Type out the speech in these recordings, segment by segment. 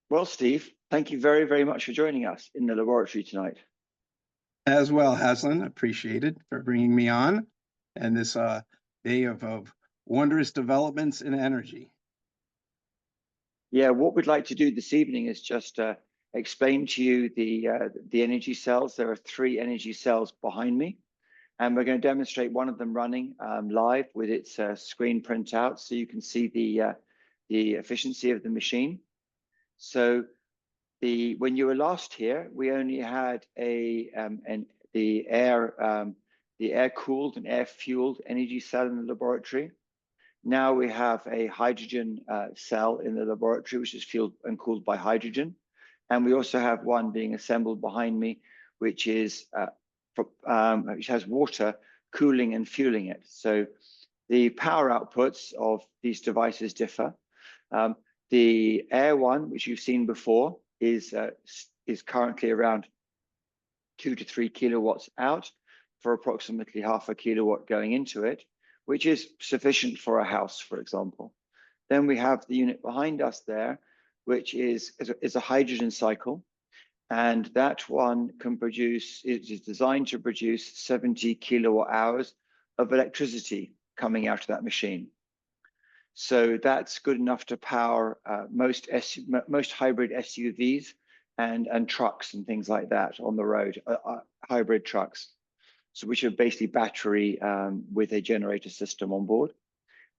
Well, Steve, thank you very, very much for joining us in the laboratory tonight. As well, Haslen, appreciated for bringing me on and this day of wondrous developments in energy. Yeah, what we'd like to do this evening is just explain to you the energy cells. There are 3 energy cells behind me, and we're going to demonstrate one of them running live with its screen printout, so you can see the efficiency of the machine. So when you were last here, we only had the air-cooled and air-fueled energy cell in the laboratory. Now we have a hydrogen cell in the laboratory, which is fueled and cooled by hydrogen. And we also have one being assembled behind me, which has water cooling and fueling it. So the power outputs of these devices differ. The air one, which you've seen before, is currently around 2 to 3 kilowatts out for approximately half a kilowatt going into it, which is sufficient for a house, for example. Then we have the unit behind us there, which is a hydrogen cycle. And that one is designed to produce 70 kilowatt hours of electricity coming out of that machine. So that's good enough to power most hybrid SUVs and trucks and things like that on the road, hybrid trucks. So which are basically battery with a generator system on board.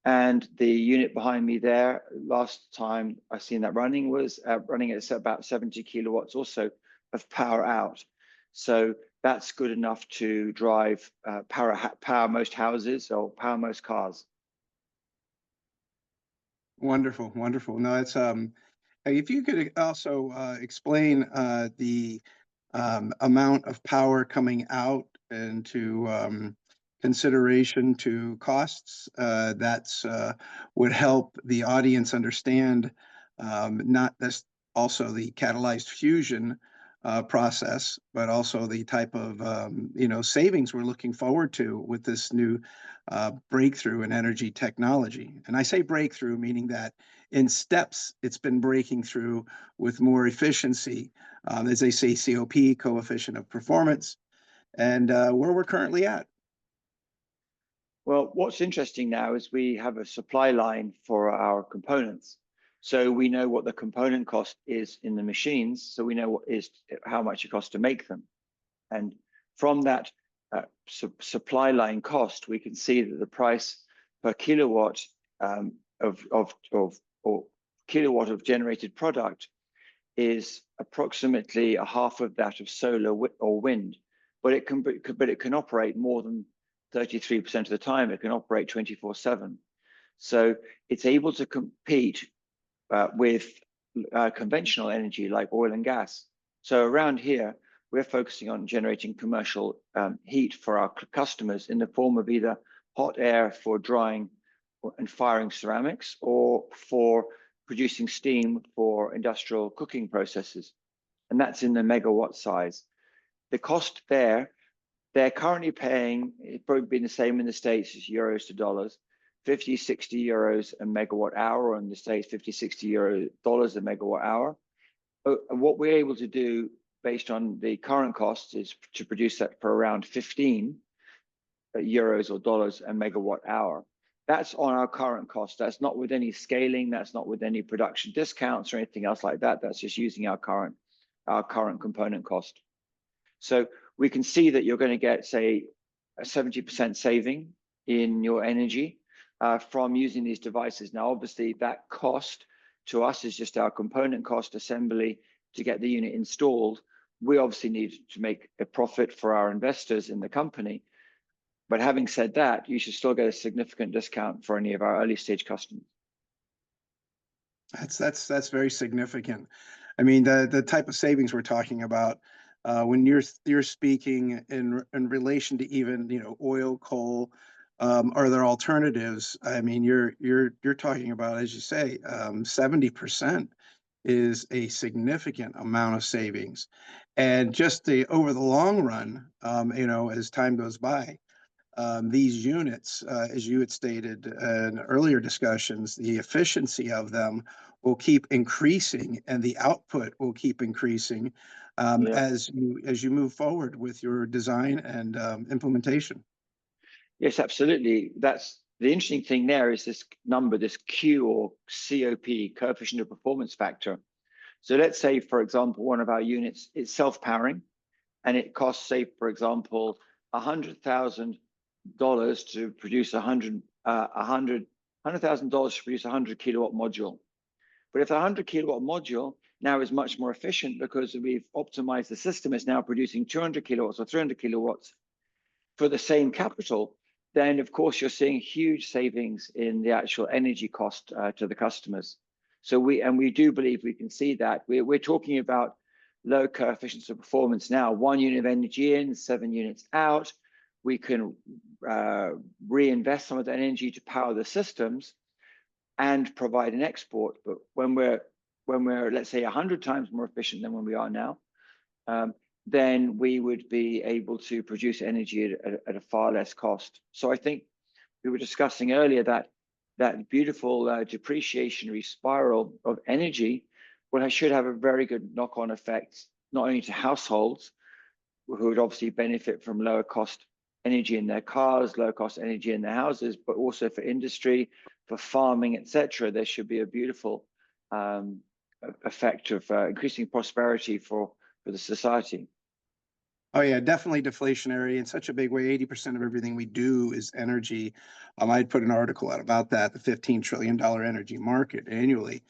And the unit behind me there, last time I seen that running was running at about 70 kilowatts also of power out. So that's good enough to drive power most houses or power most cars. Wonderful, wonderful. No, it's if you could also explain the amount of power coming out into consideration to costs, that's would help the audience understand not this also the catalyzed fusion process, but also the type of savings we're looking forward to with this new breakthrough in energy technology. And I say breakthrough, meaning that in steps it's been breaking through with more efficiency, as they say, COP, coefficient of performance, and where we're currently at. Well, what's interesting now is we have a supply line for our components. So we know what the component cost is in the machines. So we know how much it costs to make them. And from that supply line cost, we can see that the price per kilowatt or kilowatt of generated product is approximately a half of that of solar or wind. But it can operate more than 33% of the time. It can operate 24/7. So it's able to compete with conventional energy like oil and gas. So around here, we're focusing on generating commercial heat for our customers in the form of either hot air for drying and firing ceramics or for producing steam for industrial cooking processes. And that's in the megawatt size. The cost there, they're currently paying, it's probably been the same in the States as euros to dollars, 50, 60 euros a megawatt hour, or in the States, 50, 60 dollars a megawatt hour. And what we're able to do based on the current costs is to produce that for around 15 euros or dollars a megawatt hour. That's on our current cost. That's not with any scaling. That's not with any production discounts or anything else like that. That's just using our current component cost. So we can see that you're going to get, say, a 70% saving in your energy from using these devices. Now, obviously, that cost to us is just our component cost assembly to get the unit installed. We obviously need to make a profit for our investors in the company. But having said that, you should still get a significant discount for any of our early stage customers. That's very significant. I mean, the type of savings we're talking about when you're speaking in relation to even oil, coal, are there alternatives? I mean, you're talking about, as you say, 70% is a significant amount of savings, and just over the long run, as time goes by. These units, as you had stated in earlier discussions, the efficiency of them will keep increasing and the output will keep increasing Yeah. as you move forward with your design and implementation. Yes, absolutely. That's the interesting thing there is this number, this Q or COP, coefficient of performance factor. So let's say, for example, one of our units is self-powering and it costs, say, for example, $100,000 to produce $100,000 to produce a 100 kilowatt module. But if the 100 kilowatt module now is much more efficient because we've optimized the system, it's now producing 200 kilowatts or 300 kilowatts for the same capital, then of course you're seeing huge savings in the actual energy cost to the customers. So we do believe we can see that. We're talking about low coefficients of performance now, 1 unit of energy in, 7 units out. We can reinvest some of that energy to power the systems and provide an export. But when we're let's say 100 times more efficient than when we are now, then we would be able to produce energy at a far less cost. So I think we were discussing earlier that beautiful depreciationary spiral of energy should have a very good knock-on effect, not only to households, who would obviously benefit from lower cost energy in their cars, lower cost energy in their houses, but also for industry, for farming, etc. There should be a beautiful effect of increasing prosperity for the society. Oh yeah, definitely deflationary in such a big way. 80% of everything we do is energy. I'd put an article out about that, the $15 trillion energy market annually.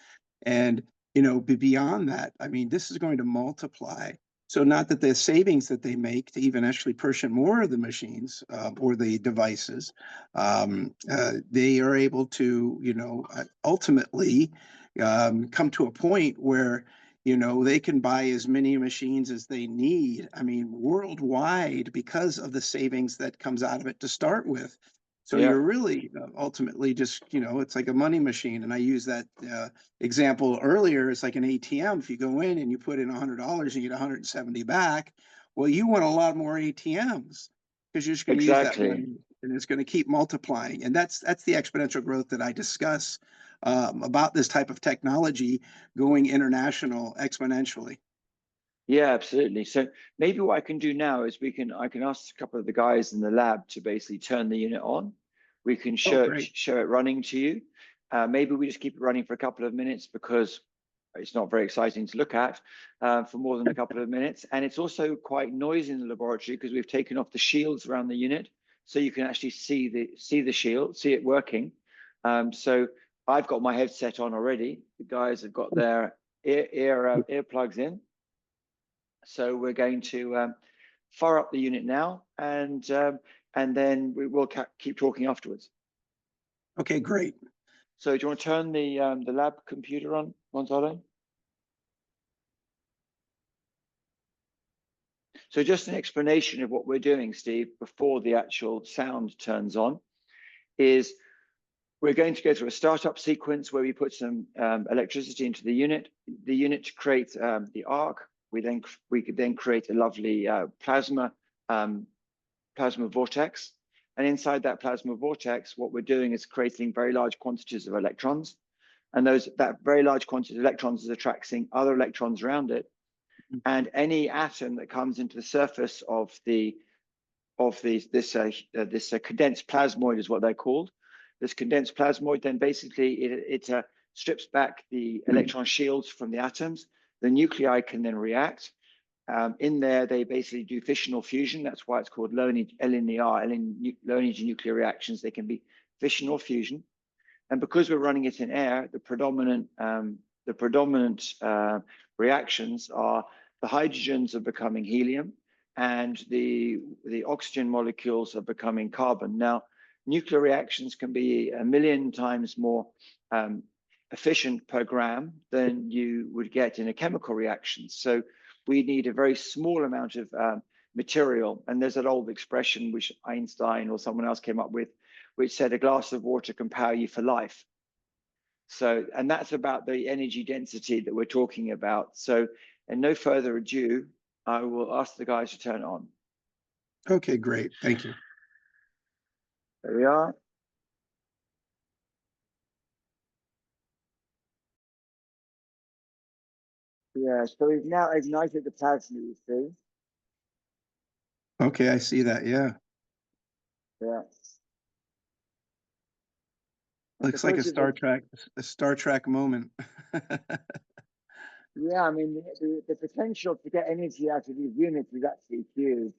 And, beyond that, I mean, this is going to multiply. So not that the savings that they make to even actually purchase more of the machines or the devices, they are able to, ultimately come to a point where they can buy as many machines as they need. I mean, worldwide, because of the savings that comes out of it to start with. So Yeah. you're really ultimately just, it's like a money machine. And I used that example earlier. It's like an ATM. If you go in and you put in $100 and you get 170 back, well, you want a lot more ATMs because you're just going to use that money and it's going to keep multiplying. And that's the exponential growth that I discuss about this type of technology going international exponentially. Yeah, absolutely. So maybe what I can do now is I can ask a couple of the guys in the lab to basically turn the unit on. We can show it running to you. Maybe we just keep it running for a couple of minutes because it's not very exciting to look at for more than a couple of minutes. And it's also quite noisy in the laboratory because we've taken off the shields around the unit, so you can actually see the shield, see it working. So I've got my headset on already. The guys have got their earplugs in. So we're going to fire up the unit now, and then we will keep talking afterwards. Okay, great. So do you want to turn the lab computer on, Gonzalo? So just an explanation of what we're doing, Steve, before the actual sound turns on, is we're going to go through a startup sequence where we put some electricity into the unit. The unit creates the arc. We could then create a lovely plasma vortex. And inside that plasma vortex, what we're doing is creating very large quantities of electrons. And that very large quantity of electrons is attracting other electrons around it. And any atom that comes into the surface of this condensed plasmoid is what they're called. This condensed plasmoid, then basically it strips back the electron shields from the atoms. The nuclei can then react. In there, they basically do fissional fusion. That's why it's called LENR, low energy nuclear reactions. They can be fission or fusion. And because we're running it in air, the predominant reactions are the hydrogens are becoming helium and the oxygen molecules are becoming carbon. Now, nuclear reactions can be 1 million times more efficient per gram than you would get in a chemical reaction. So we need a very small amount of material. And there's that old expression which Einstein or someone else came up with, which said a glass of water can power you for life. So, and that's about the energy density that we're talking about. So, and no further ado, I will ask the guys to turn it on. Okay, great. Thank you. There we are. Yeah, so we've now ignited the plasma, you see. Okay, I see that. Yeah. Yeah. Looks like a Star Trek moment. Yeah, I mean, the potential to get energy out of these units is actually huge.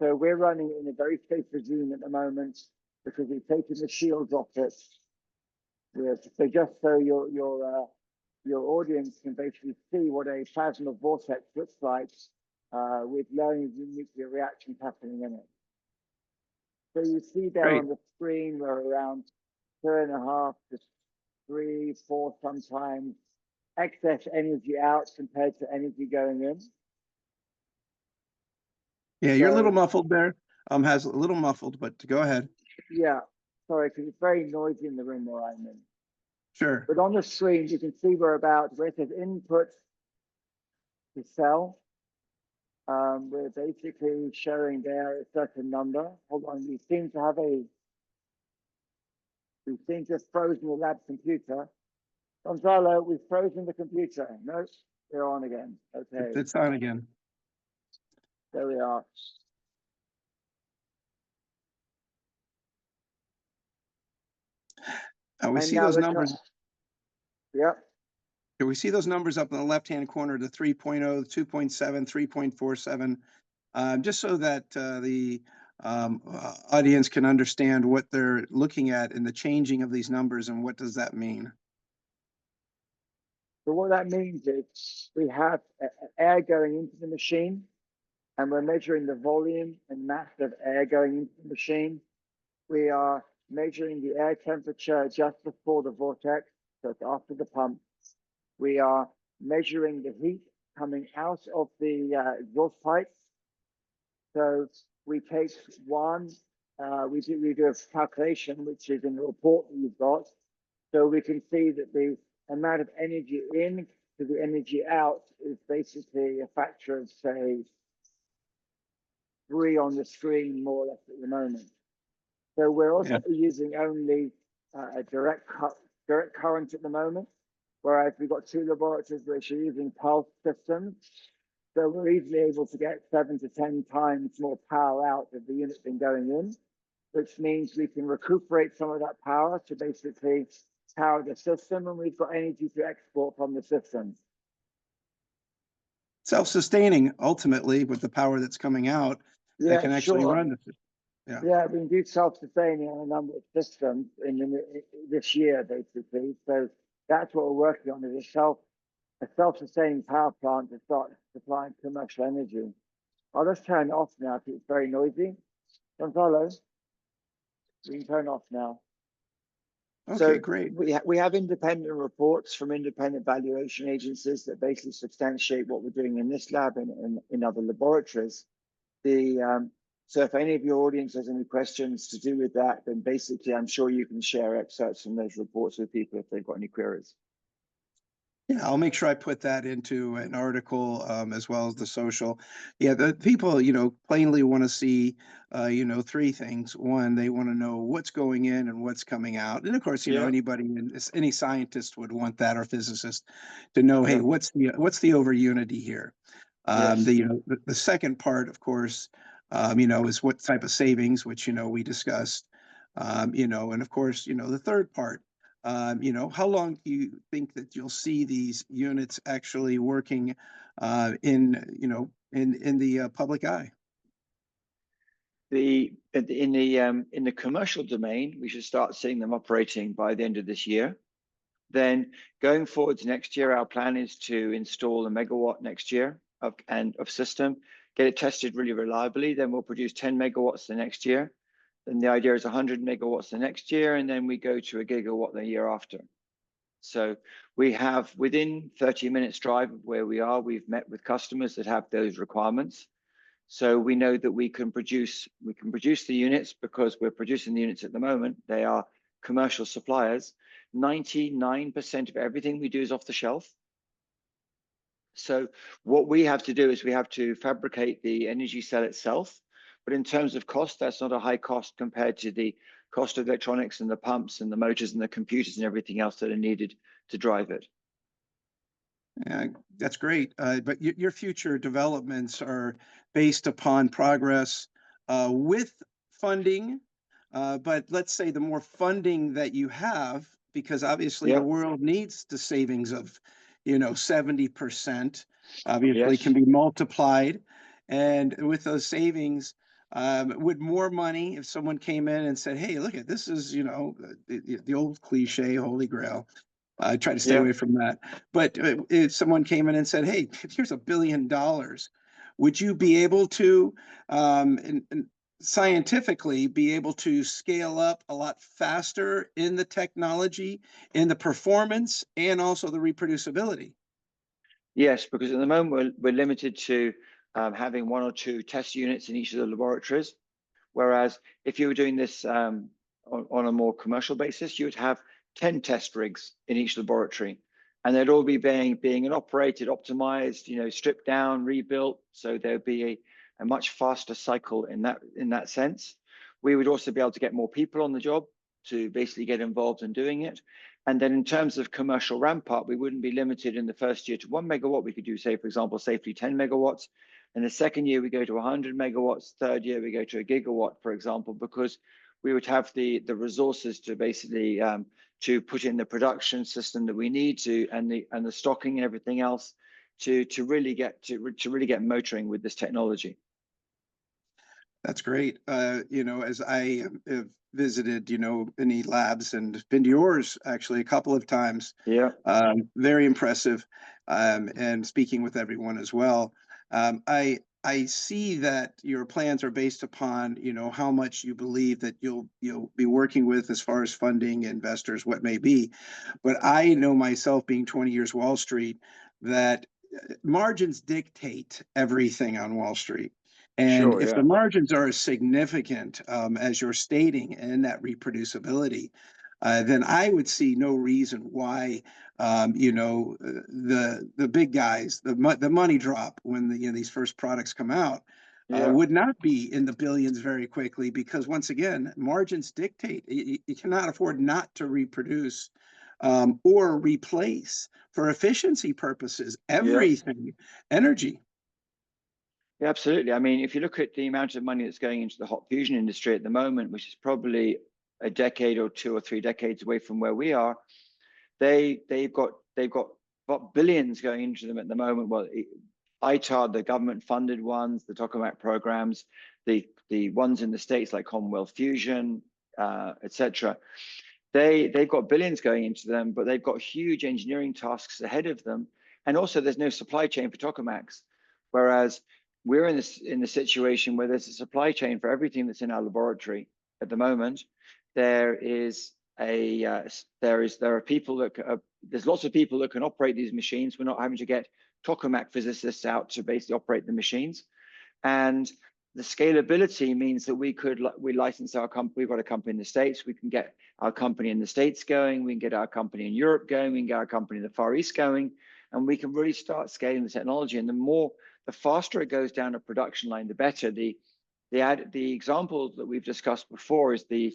So we're running it in a very safe regime at the moment because we've taken the shields off it. Yeah, so just so your audience can basically see what a plasma vortex looks like with loads of nuclear reactions happening in it. So you see there Great. on the screen, we're around 2.5 to 3, 4 sometimes excess energy out compared to energy going in. Yeah, you're a little muffled there. Has a little muffled, but go ahead. Yeah, sorry, because it's very noisy in the room where I'm in. Sure. But on the screen, you can see we're about where it says input to cell. We're basically showing there a certain number. Hold on, we seem to have frozen the lab computer. Gonzalo, we've frozen the computer. No, we're on again. Okay. It's on again. There we are. We see those numbers. Yep. We see those numbers up in the left-hand corner, the 3.0, 2.7, 3.47, just so that the audience can understand what they're looking at in the changing of these numbers and what does that mean. So what that means is we have air going into the machine and we're measuring the volume and mass of air going into the machine. We are measuring the air temperature just before the vortex, so it's after the pump. We are measuring the heat coming out of the exhaust pipes. So we take we do a calculation, which is in the report that you've got. So we can see that the amount of energy in to the energy out is basically a factor of, say, 3 on the screen, more or less at the moment. So we're also using only a direct current at the moment, whereas we've got 2 laboratories which are using pulse systems. So we're easily able to get 7 to 10 times more power out of the unit than going in, which means we can recuperate some of that power to basically power the system, and we've got energy to export from the system. Self-sustaining, ultimately, with the power that's coming out, that can actually run the system. Yeah, we can do self-sustaining on a number of systems this year, basically. So that's what we're working on, is a self-sustaining power plant to start supplying commercial energy. I'll just turn it off now because it's very noisy. Gonzalo, we can turn it off now. Okay, so great. We have independent reports from independent valuation agencies that basically substantiate what we're doing in this lab and in other laboratories. So if any of your audience has any questions to do with that, then basically I'm sure you can share excerpts from those reports with people if they've got any queries. Yeah, I'll make sure I put that into an article as well as the social. Yeah, the people, plainly want to see, 3 things. One, they want to know what's going in and what's coming out. And of course, anybody, any scientist would want that, or physicist, to know, hey, what's the over unity here? The second part, of course, is what type of savings, which, we discussed, and of course, the third part, how long do you think that you'll see these units actually working in the public eye? In the commercial domain, we should start seeing them operating by the end of this year. Then going forward to next year, our plan is to install a megawatt next year of system, get it tested really reliably. Then we'll produce 10 megawatts the next year. Then the idea is 100 megawatts the next year, and then we go to a gigawatt the year after. So we have, within 30 minutes drive of where we are, we've met with customers that have those requirements. So we know that we can produce the units because we're producing the units at the moment. They are commercial suppliers. 99% of everything we do is off the shelf. So what we have to do is we have to fabricate the EnergiCell itself. But in terms of cost, that's not a high cost compared to the cost of electronics and the pumps and the motors and the computers and everything else that are needed to drive it. Yeah, that's great. But your future developments are based upon progress with funding. But let's say the more funding that you have, because obviously the Yeah. world needs the savings of, 70%, obviously can Yes. be multiplied. And with those savings, with more money, if someone came in and said, hey, look at this is, the old cliche, Holy Grail. I try to stay Yeah. away from that. But if someone came in and said, "Hey, here's $1 billion," would you be able to, and scientifically, be able to scale up a lot faster in the technology, in the performance, and also the reproducibility? Yes, because at the moment we're limited to having one or two test units in each of the laboratories. Whereas if you were doing this on a more commercial basis, you would have 10 test rigs in each laboratory, and they'd all be being operated, optimized, stripped down, rebuilt. So there'd be a much faster cycle in that sense. We would also be able to get more people on the job to basically get involved in doing it. And then in terms of commercial ramp up, we wouldn't be limited in the first year to 1 megawatt. We could do, say, for example, safely 10 megawatts. In the second year, we go to 100 megawatts. Third year, we go to a gigawatt, for example, because we would have the resources to basically to put in the production system that we need to, and the stocking and everything else to really get motoring with this technology. That's great. As I have visited, many labs and been to yours actually a couple of times, Yeah, very impressive, and speaking with everyone as well. I see that your plans are based upon, how much you believe that you'll be working with as far as funding, investors, what may be. But I know myself, being 20 years Wall Street, that margins dictate everything on Wall Street. And sure, if yeah, the margins are as significant as you're stating in that reproducibility, then I would see no reason why, the big guys, the money drop when these first products come out, yeah. would not be in the billions very quickly, because once again, margins dictate. You cannot afford not to reproduce or replace for efficiency purposes Yeah. everything energy. Yeah, absolutely. I mean, if you look at the amount of money that's going into the hot fusion industry at the moment, which is probably a decade or 2 or 3 decades away from where we are, they've got billions going into them at the moment. Well, ITAR, the government funded ones, the tokamak programs, the ones in the States like Commonwealth Fusion, etc. They've got billions going into them, but they've got huge engineering tasks ahead of them, and also there's no supply chain for tokamaks. Whereas we're in the situation where there's a supply chain for everything that's in our laboratory at the moment. There is there are people that there's lots of people that can operate these machines. We're not having to get tokamak physicists out to basically operate the machines, and the scalability means that we license our company. We've got a company in the States. We can get our company in the States going. We can get our company in Europe going. We can get our company in the Far East going, and we can really start scaling the technology. And the faster it goes down a production line, the better. The example that we've discussed before is the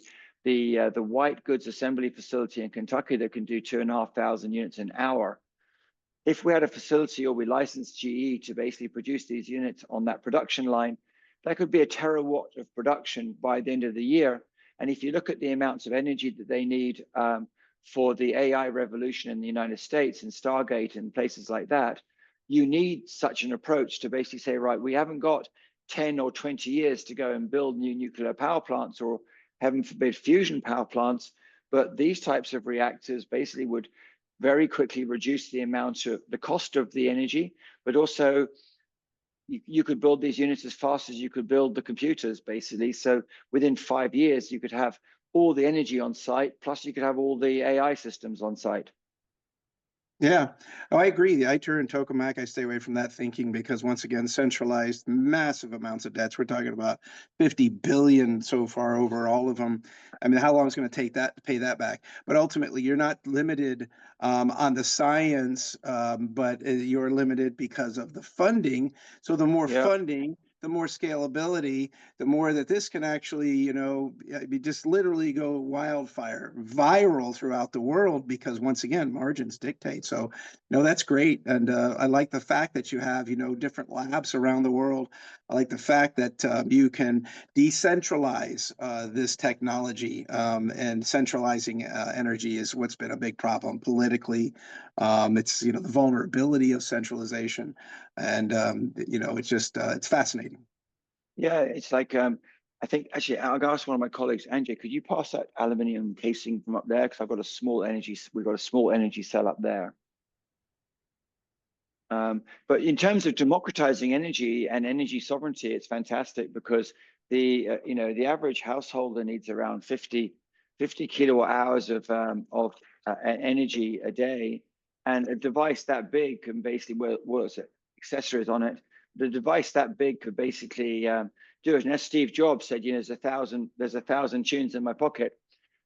white goods assembly facility in Kentucky that can do 2,500 units an hour. If we had a facility or we licensed GE to basically produce these units on that production line, that could be a terawatt of production by the end of the year. And if you look at the amounts of energy that they need for the AI revolution in the United States and Stargate and places like that, you need such an approach to basically say, right, we haven't got 10 or 20 years to go and build new nuclear power plants or, heaven forbid, fusion power plants. But these types of reactors basically would very quickly reduce the cost of the energy, but also you could build these units as fast as you could build the computers, basically. So within 5 years, you could have all the energy on site, plus you could have all the AI systems on site. Yeah, oh, I agree. The ITER and tokamak, I stay away from that thinking, because once again, centralized massive amounts of debts. We're talking about 50 billion so far over all of them. I mean, how long is it going to take that to pay that back? But ultimately, you're not limited on the science, but you're limited because of the funding. So the more Yeah, funding, the more scalability, the more that this can actually, just literally go wildfire, viral throughout the world, because once again, margins dictate. So, no, that's great. And I like the fact that you have, different labs around the world. I like the fact that you can decentralize this technology, and centralizing energy is what's been a big problem politically. It's, the vulnerability of centralization. And, it's just, it's fascinating. Yeah, it's like I think actually I'll ask one of my colleagues, Angie, could you pass that aluminium casing from up there? Because I've got a small energy, we've got a small energy cell up there. But in terms of democratizing energy and energy sovereignty, it's fantastic because the average householder needs around 50 kilowatt hours of energy a day, and a device that big can basically, what's it, accessories on it. The device that big could basically do it. And as Steve Jobs said, there's a thousand tunes in my pocket.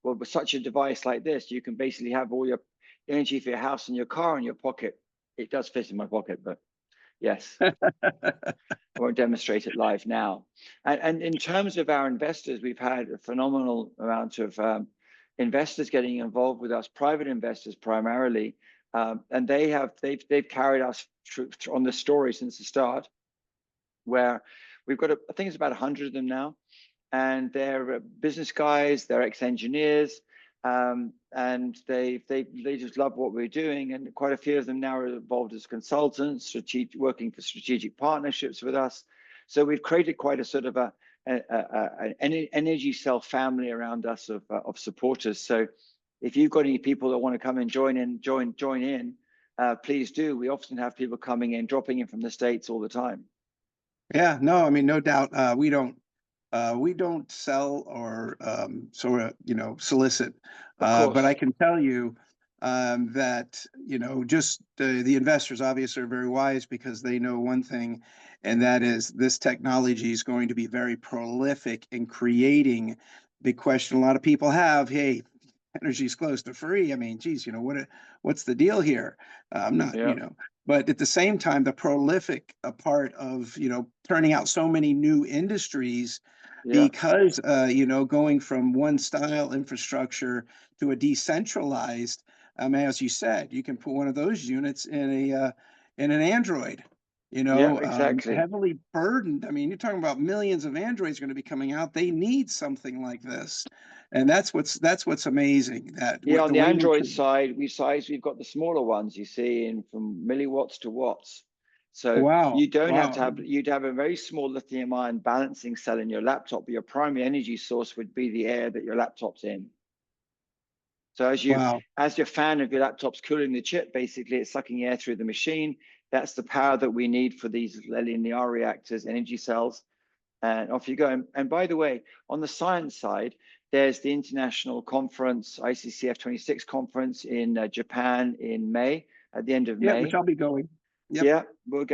Well, with such a device like this, you can basically have all your energy for your house and your car in your pocket. It does fit in my pocket, but yes, I won't demonstrate it live now. And in terms of our investors, we've had a phenomenal amount of investors getting involved with us, private investors primarily, and they've carried us on the story since the start, where we've got I think it's about 100 of them now, and they're business guys, they're ex-engineers. And they just love what we're doing, and quite a few of them now are involved as consultants, working for strategic partnerships with us. So we've created quite a sort of an EnergiCell family around us of supporters. So if you've got any people that want to come and join in, please do. We often have people coming in, dropping in from the States all the time. Yeah, no, I mean, no doubt. We don't sell or solicit, Of but I course. can tell you that just the investors obviously are very wise, because they know one thing, and that is this technology is going to be very prolific in creating. Big question a lot of people have: hey, energy is close to free. I mean, geez, what's the deal here? I'm not, Yeah. But at the same time, the prolific part of, turning out so many new industries, Yeah. because, going from one style infrastructure to a decentralized, as you said, you can put one of those units in an Android, Yeah, exactly. heavily burdened. I mean, you're talking about millions of Androids going to be coming out. They need something like this. And that's what's amazing, that Yeah, on the the way we Android can. side, we've got the smaller ones, you see, in from milliwatts to watts. So Wow, you don't have to wow, have, you'd have a very small lithium ion balancing cell in your laptop, but your primary energy source would be the air that your laptop's in. So wow. as your fan of your laptop's cooling the chip, basically it's sucking air through the machine. That's the power that we need for these LENR reactors, energy cells. And off you go. And by the way, on the science side, there's the international conference, ICCF 26 conference in Japan in May, at the end of Yeah, which May. I'll be going. Yep. Yeah, we've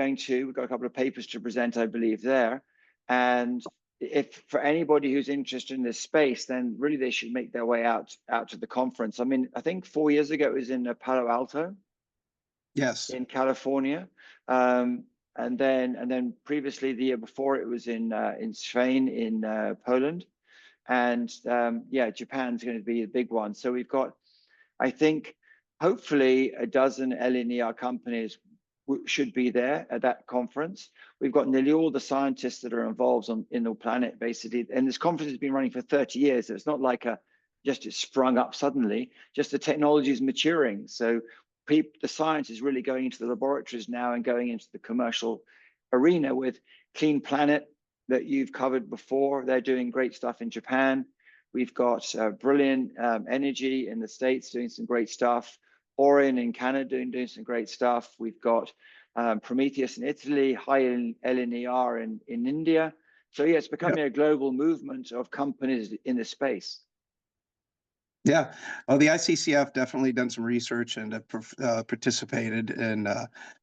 got a couple of papers to present, I believe, there. And if for anybody who's interested in this space, then really they should make their way out to the conference. I mean, I think 4 years ago it was in Palo Alto Yes. in California. And then previously the year before it was in Spain, in Poland. And yeah, Japan's going to be a big one. So we've got, I think, hopefully a dozen LNER companies should be there at that conference. We've got nearly all the scientists that are involved in the planet, basically. And this conference has been running for 30 years. So it's not like it sprung up suddenly, just the technology is maturing. So the science is really going into the laboratories now and going into the commercial arena with Clean Planet that you've covered before. They're doing great stuff in Japan. We've got Brilliant Energy in the States doing some great stuff. Orion in Canada doing some great stuff. We've got Prometheus in Italy, High LNER in India. So yeah, it's becoming a global movement of companies in this space. Yeah. Well, the ICCF definitely done some research and participated in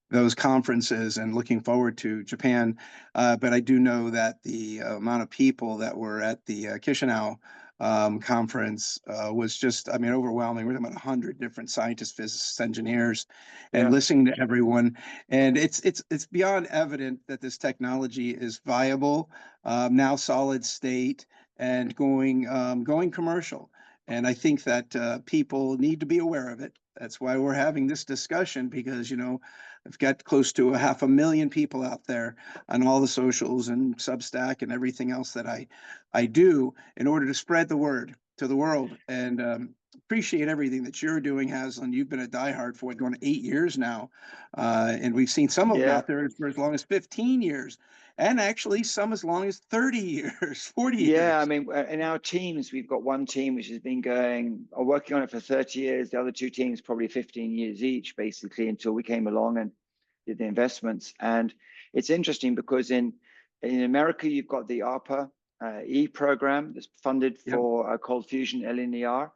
those conferences, and looking forward to Japan. But I do know that the amount of people that were at the Chisinau conference was just, I mean, overwhelming. We're talking about 100 different scientists, physicists, engineers, and Yeah. listening to everyone. And it's beyond evident that this technology is viable, now solid state, and going commercial. And I think that people need to be aware of it. That's why we're having this discussion, because, you know, I've got close to 500,000 people out there on all the socials and Substack and everything else that I do in order to spread the word to the world. And appreciate everything that you're doing, Haslen. You've been a diehard for going 8 years now, and we've seen some of them Yeah. out there for as long as 15 years, and actually some as long as 30 years, 40 Yeah, I years. mean, in our teams, we've got one team which has been working on it for 30 years. The other two teams, probably 15 years each, basically, until we came along and did the investments. And it's interesting because in America, you've got the ARPA E program that's funded Yep. for cold fusion LENR. Yep.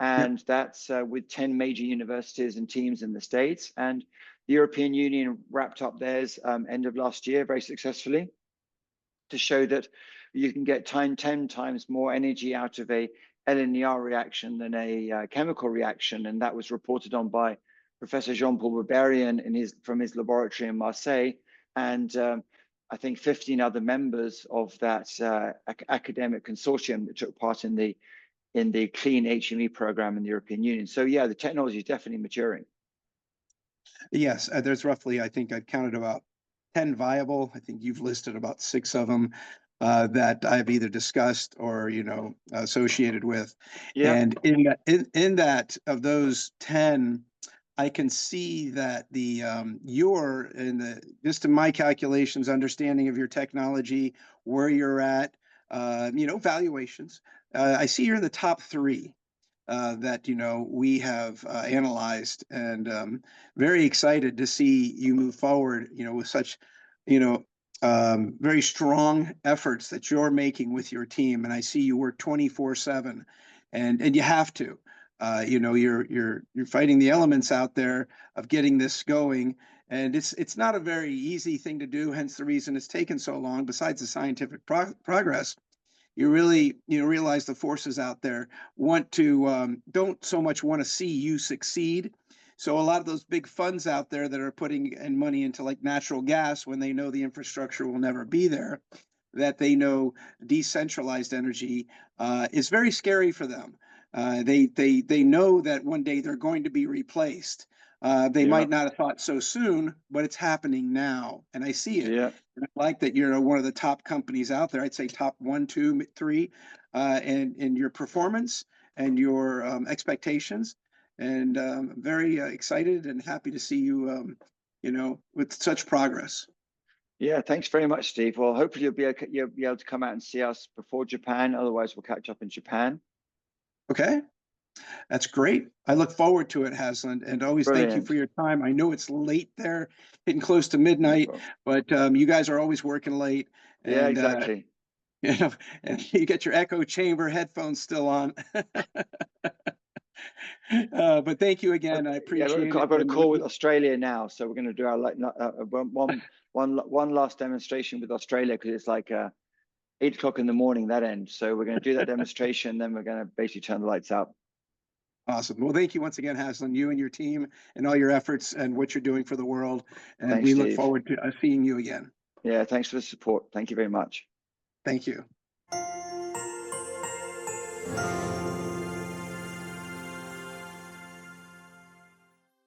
And that's with 10 major universities and teams in the States. And the European Union wrapped up theirs end of last year very successfully, to show that you can get 10 times more energy out of a LENR reaction than a chemical reaction. And that was reported on by Professor Jean-Paul Barberian from his laboratory in Marseille. And I think 15 other members of that academic consortium that took part in the clean HME program in the European Union. So yeah, the technology is definitely maturing. Yes, there's roughly, I think I've counted about 10 viable. I think you've listed about 6 of them that I've either discussed or, you know, associated with. Yeah. And in that of those 10, I can see that the your in the just in my calculations, understanding of your technology, where you're at, you know, valuations. I see you're in the top 3 that, you know, we have analyzed, and very excited to see you move forward, you know, with such, you know, very strong efforts that you're making with your team. And I see you work 24/7, and you have to. You know, you're fighting the elements out there of getting this going, and it's not a very easy thing to do. Hence the reason it's taken so long. Besides the scientific progress, you really, you know, realize the forces out there want to don't so much want to see you succeed. So a lot of those big funds out there that are putting in money into like natural gas, when they know the infrastructure will never be there, that they know decentralized energy is very scary for them. They know that one day they're going to be replaced. They Yeah. might not have thought so soon, but it's happening now, and I see it. Yeah. And I like that you're one of the top companies out there. I'd say top 1, 2, 3, and in your performance and your expectations. And I'm very excited and happy to see you, you know, with such progress. Yeah, thanks very much, Steve. Well, hopefully you'll be able to come out and see us before Japan. Otherwise, we'll catch up in Japan. Okay, that's great. I look forward to it, Haslen, and always thank you Brilliant. for your time. I know it's late there, getting close to No midnight, problem. but you guys are always working late, Yeah, and exactly. you know, and you get your echo chamber headphones still on. But thank you again. I Yeah, appreciate I've it. got a And call with Australia now, so we're going to do our one last demonstration with Australia, because it's like 8 o'clock in the morning that end. So we're going to do that demonstration, then we're going to basically turn the lights out. awesome. Well, thank you once again, Haslen, you and your team, and all your efforts and what you're doing for the world. And Thanks, we look Steve. forward to seeing you again. Yeah, thanks for the support. Thank you very much. Thank you.